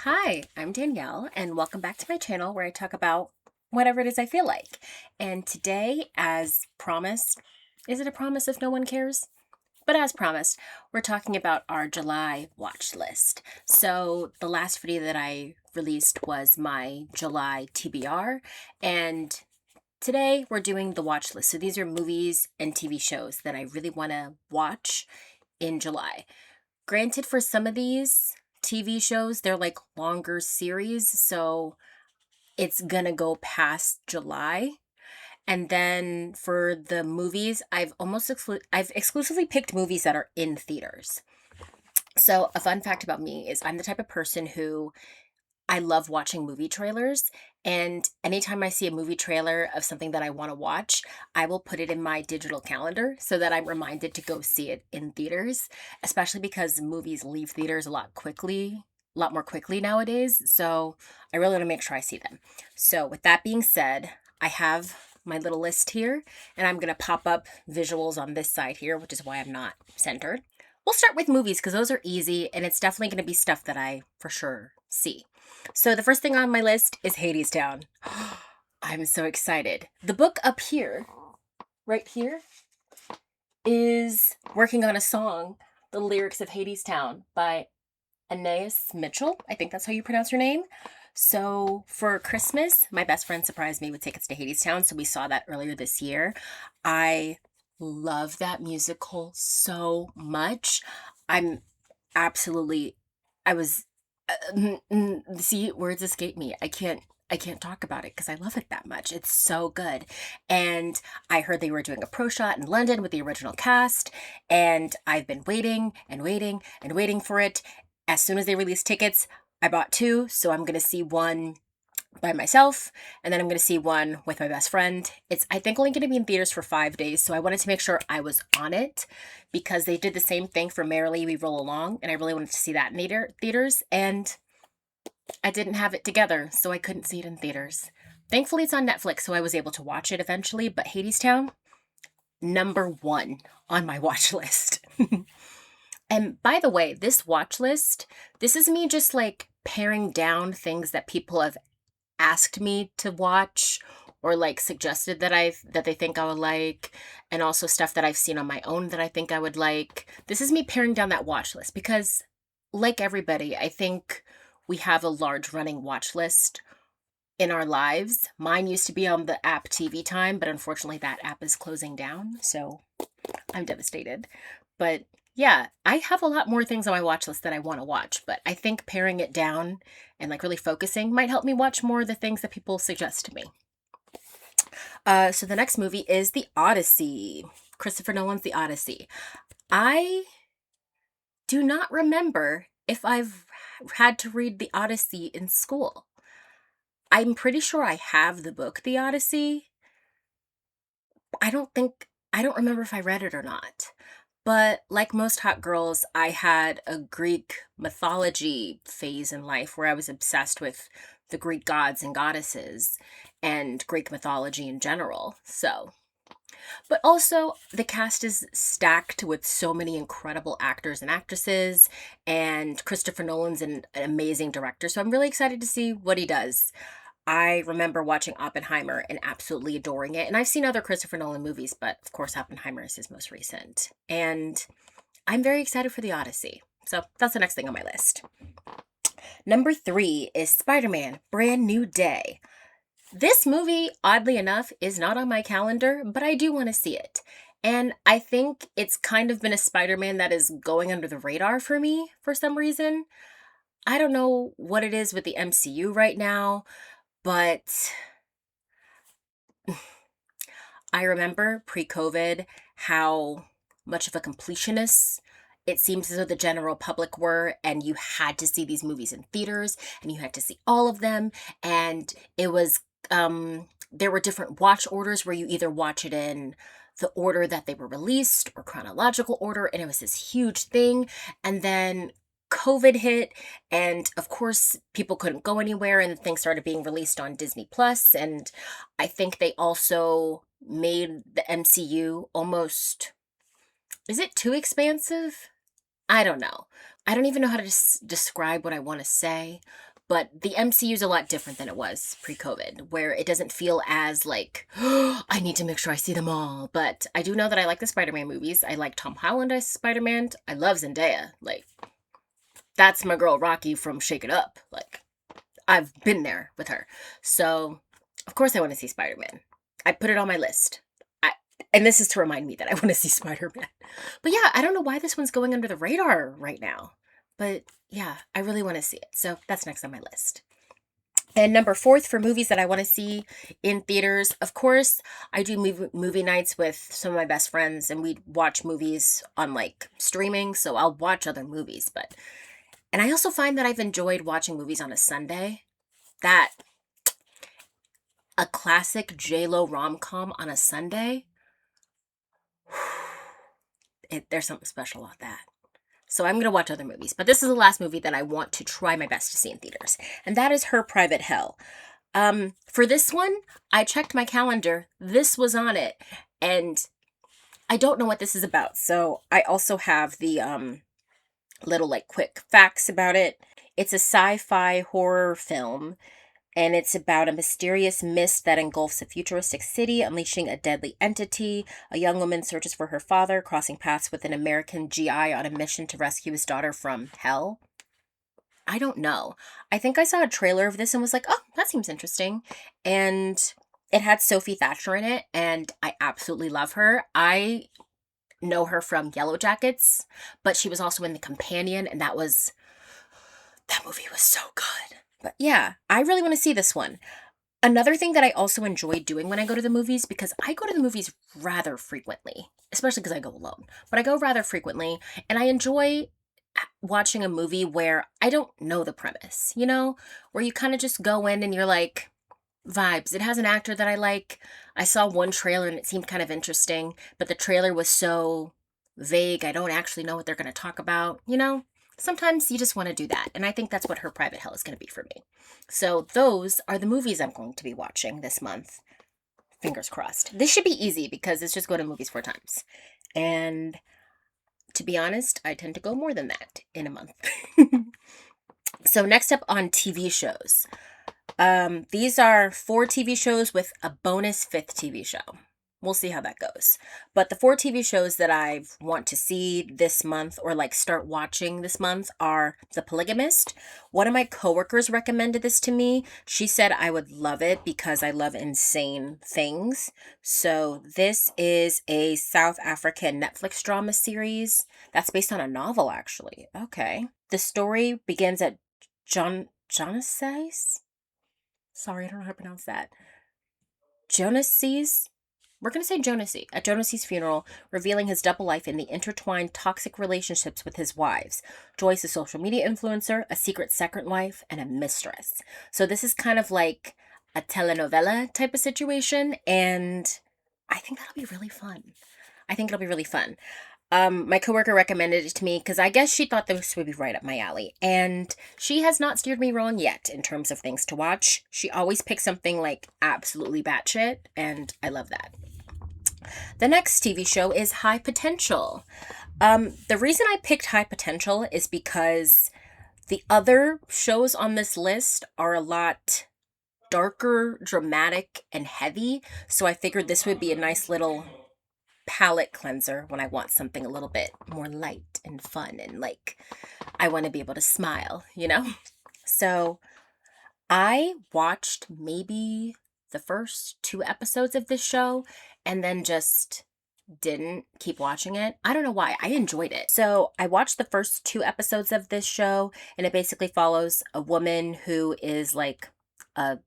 Hi, I'm Danielle, and welcome back to my channel where I talk about whatever it is I feel like. And today, as promised, is it a promise if no one cares? But as promised, we're talking about our July watch list. So the last video that I released was my July TBR, and today we're doing the watch list. So these are movies and TV shows that I really want to watch in July. Granted, for some of these TV shows, they're like longer series, so it's gonna go past July. And then for the movies, I've exclusively picked movies that are in theaters. So a fun fact about me is I'm the type of person who I love watching movie trailers, and anytime I see a movie trailer of something that I want to watch, I will put it in my digital calendar so that I'm reminded to go see it in theaters, especially because movies leave theaters a lot more quickly nowadays. So I really want to make sure I see them. So with that being said, I have my little list here, and I'm going to pop up visuals on this side here, which is why I'm not centered. We'll start with movies because those are easy, and it's definitely going to be stuff that I for sure see. So the first thing on my list is Hadestown. I'm so excited. The book up here, right here, is working on a song, the lyrics of Hadestown by Anais Mitchell. I think that's how you pronounce her name. So for Christmas, my best friend surprised me with tickets to Hadestown. So we saw that earlier this year. I love that musical so much. I'm absolutely, I was, see, words escape me. I can't talk about it because I love it that much. It's so good. And I heard they were doing a pro shot in London with the original cast, and I've been waiting and waiting and waiting for it. As soon as they released tickets, I bought two, so I'm going to see one by myself, and then I'm going to see one with my best friend. It's, I think, only going to be in theaters for 5 days, so I wanted to make sure I was on it because they did the same thing for Merrily We Roll Along, and I really wanted to see that in theaters, and I didn't have it together, so I couldn't see it in theaters. Thankfully, it's on Netflix, so I was able to watch it eventually, but Hadestown, number one on my watch list. And by the way, this watch list, this is me just like paring down things that people have asked me to watch or like suggested that they think I would like, and also stuff that I've seen on my own that I think I would like. This is me paring down that watch list because like everybody, I think we have a large running watch list in our lives. Mine used to be on the app TV Time, but unfortunately that app is closing down, so I'm devastated. But yeah, I have a lot more things on my watch list that I want to watch, but I think paring it down and like really focusing might help me watch more of the things that people suggest to me. So the next movie is The Odyssey. Christopher Nolan's The Odyssey. I do not remember if I've had to read The Odyssey in school. I'm pretty sure I have the book The Odyssey. I don't remember if I read it or not. But like most hot girls, I had a Greek mythology phase in life where I was obsessed with the Greek gods and goddesses and Greek mythology in general. So, but also the cast is stacked with so many incredible actors and actresses, and Christopher Nolan's an amazing director. So I'm really excited to see what he does. I remember watching Oppenheimer and absolutely adoring it. And I've seen other Christopher Nolan movies, but of course, Oppenheimer is his most recent. And I'm very excited for The Odyssey. So that's the next thing on my list. Number 3 is Spider Man Brand New Day. This movie, oddly enough, is not on my calendar, but I do want to see it. And I think it's kind of been a Spider Man that is going under the radar for me for some reason. I don't know what it is with the MCU right now, but I remember pre-COVID how much of a completionist it seems as though the general public were, and you had to see these movies in theaters, and you had to see all of them, and it was there were different watch orders where you either watch it in the order that they were released or chronological order, and it was this huge thing. And then COVID hit, and of course, people couldn't go anywhere, and things started being released on Disney Plus. And I think they also made the MCU almost, is it too expansive? I don't know. I don't even know how to describe what I want to say, but the MCU is a lot different than it was pre-COVID, where it doesn't feel as like, oh, I need to make sure I see them all. But I do know that I like the Spider-Man movies. I like Tom Holland as Spider-Man. I love Zendaya. Like, that's my girl Rocky from Shake It Up. Like, I've been there with her. So, of course I want to see Spider-Man. I put it on my list. And this is to remind me that I want to see Spider-Man. But yeah, I don't know why this one's going under the radar right now. But yeah, I really want to see it. So that's next on my list. And number 4 for movies that I want to see in theaters, of course, I do movie nights with some of my best friends, and we watch movies on like streaming, so I'll watch other movies. And I also find that I've enjoyed watching movies on a Sunday. That a classic J-Lo rom-com on a Sunday, there's something special about that. So I'm going to watch other movies. But this is the last movie that I want to try my best to see in theaters. And that is Her Private Hell. For this one, I checked my calendar. This was on it. And I don't know what this is about. So I also have the little like quick facts about it. It's a sci-fi horror film. And it's about a mysterious mist that engulfs a futuristic city, unleashing a deadly entity. A young woman searches for her father, crossing paths with an American GI on a mission to rescue his daughter from hell. I don't know. I think I saw a trailer of this and was like, oh, that seems interesting. And it had Sophie Thatcher in it, and I absolutely love her. I know her from Yellow Jackets, but she was also in The Companion, and that movie was so good. But yeah, I really want to see this one. Another thing that I also enjoy doing when I go to the movies, because I go to the movies rather frequently, especially because I go alone, but I go rather frequently, and I enjoy watching a movie where I don't know the premise, where you kind of just go in and you're like, vibes. It has an actor that I like. I saw one trailer and it seemed kind of interesting, but the trailer was so vague. I don't actually know what they're going to talk about, Sometimes you just want to do that, and I think that's what Her Private Hell is going to be for me. So those are the movies I'm going to be watching this month. Fingers crossed. This should be easy because it's just go to movies 4 times. And to be honest, I tend to go more than that in a month. So next up on TV shows. These are 4 TV shows with a bonus 5th TV show. We'll see how that goes. But the 4 TV shows that I want to see this month or like start watching this month are The Polygamist. One of my coworkers recommended this to me. She said I would love it because I love insane things. So this is a South African Netflix drama series that's based on a novel, actually. Okay. The story begins at Jonas's? Sorry, I don't know how to pronounce that. Jonas's? We're going to say Jonasy, at Jonasy's funeral, revealing his double life in the intertwined toxic relationships with his wives. Joyce, a social media influencer, a secret second wife, and a mistress. So this is kind of like a telenovela type of situation, and I think that'll be really fun. My coworker recommended it to me because I guess she thought this would be right up my alley. And she has not steered me wrong yet in terms of things to watch. She always picks something like absolutely batshit, and I love that. The next TV show is High Potential. The reason I picked High Potential is because the other shows on this list are a lot darker, dramatic, and heavy. So I figured this would be a nice little palette cleanser when I want something a little bit more light and fun and like I want to be able to smile, So I watched maybe the first 2 episodes of this show and then just didn't keep watching it. I don't know why. I enjoyed it. So I watched the first 2 episodes of this show, and it basically follows a woman who is like a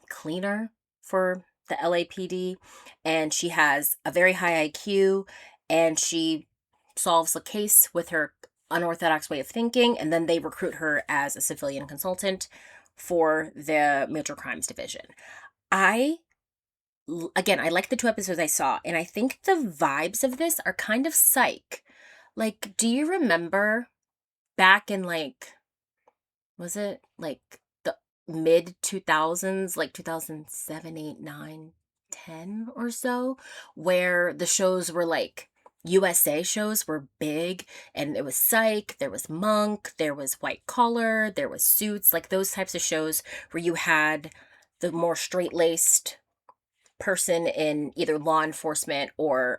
cleaner for the LAPD, and she has a very high IQ, and she solves a case with her unorthodox way of thinking, and then they recruit her as a civilian consultant for the major crimes division. I like the 2 episodes I saw, and I think the vibes of this are kind of psych. Like, do you remember back in was it like the mid 2000s, like 2007, 8, 9, 10 or so, where the shows were like USA shows were big, and it was Psych, there was Monk, there was White Collar, there was Suits, like those types of shows where you had the more straight-laced person in either law enforcement or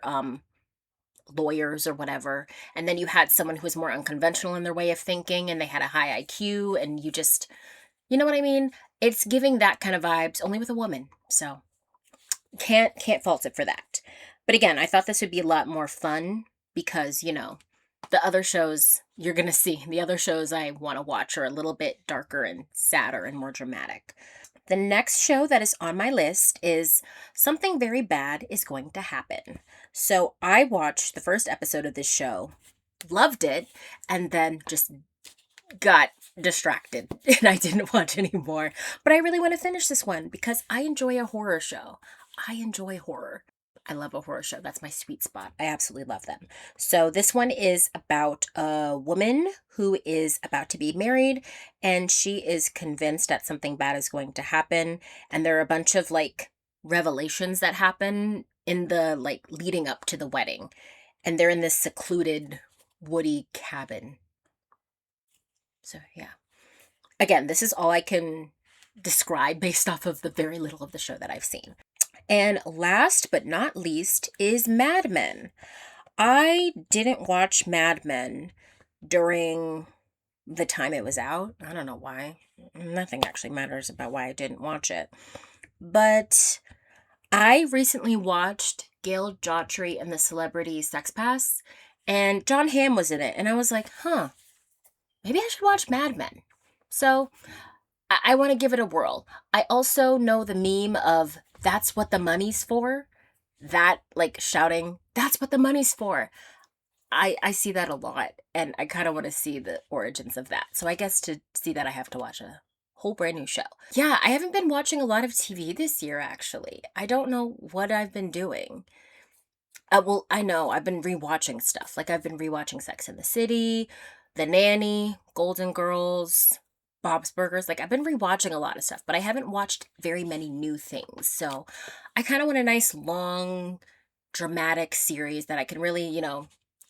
lawyers or whatever, and then you had someone who was more unconventional in their way of thinking and they had a high IQ, and you know what I mean? It's giving that kind of vibes, only with a woman. So can't fault it for that. But again, I thought this would be a lot more fun because, the other shows you're going to see, the other shows I want to watch are a little bit darker and sadder and more dramatic. The next show that is on my list is Something Very Bad is Going to Happen. So I watched the first episode of this show, loved it, and then just got distracted and I didn't watch anymore. But I really want to finish this one because I enjoy a horror show. I enjoy horror. I love a horror show. That's my sweet spot. I absolutely love them. So this one is about a woman who is about to be married and she is convinced that something bad is going to happen. And there are a bunch of like revelations that happen in the like leading up to the wedding. And they're in this secluded woody cabin. So yeah. Again, this is all I can describe based off of the very little of the show that I've seen. And last but not least is Mad Men. I didn't watch Mad Men during the time it was out. I don't know why. Nothing actually matters about why I didn't watch it. But I recently watched Gail Daughtry and the Celebrity Sex Pass, and John Hamm was in it. And I was like, maybe I should watch Mad Men. So I want to give it a whirl. I also know the meme of that's what the money's for. That like shouting, that's what the money's for. I see that a lot and I kind of want to see the origins of that. So I guess to see that I have to watch a whole brand new show. Yeah, I haven't been watching a lot of TV this year actually. I don't know what I've been doing. Well, I know I've been rewatching stuff. Like I've been rewatching Sex and the City, The Nanny, Golden Girls, Bob's Burgers. Like I've been rewatching a lot of stuff, but I haven't watched very many new things. So I kind of want a nice long dramatic series that I can really,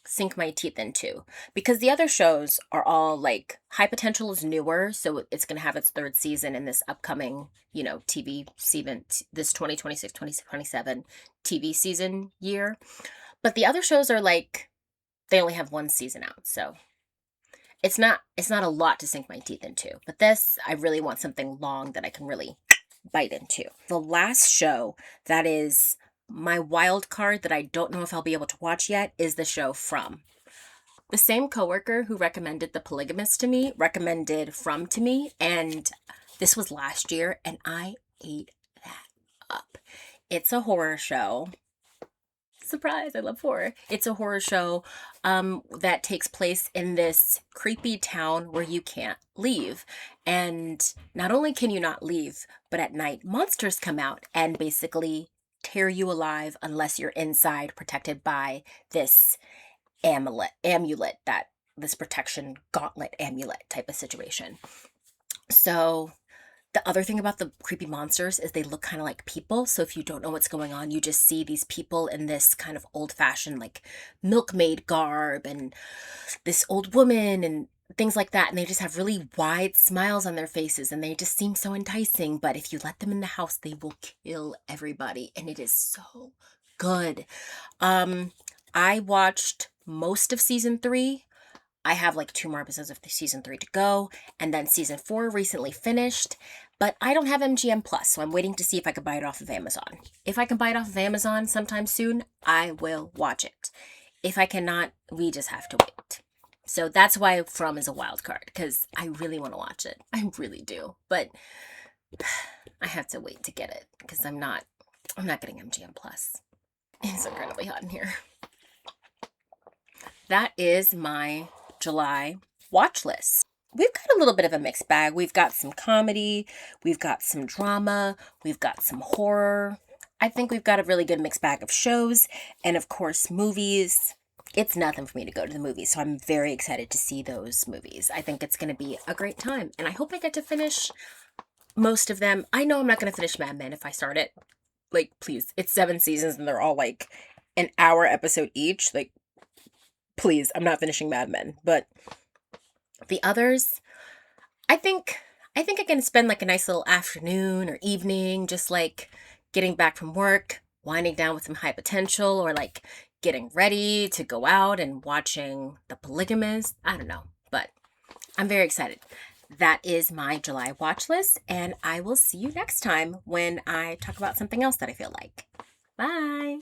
sink my teeth into. Because the other shows are all like High Potential is newer, so it's going to have its third season in this upcoming, TV season, this 2026-2027 TV season year. But the other shows are like they only have one season out, so it's not a lot to sink my teeth into. But this, I really want something long that I can really bite into. The last show that is my wild card that I don't know if I'll be able to watch yet is the show From. The same coworker who recommended The Polygamist to me recommended From to me, and this was last year, and I ate that up. It's a horror show. Surprise, I love horror. It's a horror show that takes place in this creepy town where you can't leave. And not only can you not leave, but at night monsters come out and basically tear you alive unless you're inside protected by this amulet that this protection gauntlet amulet type of situation. So the other thing about the creepy monsters is they look kind of like people. So if you don't know what's going on, you just see these people in this kind of old-fashioned like milkmaid garb and this old woman and things like that. And they just have really wide smiles on their faces and they just seem so enticing. But if you let them in the house, they will kill everybody. And it is so good. I watched most of season 3. I have like 2 more episodes of the season 3 to go, and then season 4 recently finished, but I don't have MGM Plus, so I'm waiting to see if I can buy it off of Amazon. If I can buy it off of Amazon sometime soon, I will watch it. If I cannot, we just have to wait. So that's why From is a wild card, because I really want to watch it. I really do, but I have to wait to get it, because I'm not getting MGM Plus. It's incredibly hot in here. That is my July watch list. We've got a little bit of a mixed bag. We've got some comedy, we've got some drama, we've got some horror. I think we've got a really good mixed bag of shows, and of course, movies. It's nothing for me to go to the movies, so I'm very excited to see those movies. I think it's going to be a great time, and I hope I get to finish most of them. I know I'm not going to finish Mad Men if I start it. Like, please, it's 7 seasons, and they're all like an hour episode each. Like, Please, I'm not finishing Mad Men. But the others, I think I think I can spend like a nice little afternoon or evening just like getting back from work, winding down with some high potential, or like getting ready to go out and watching The Polygamist. I don't know, but I'm very excited. That is my July watch list, and I will see you next time when I talk about something else that I feel like. Bye.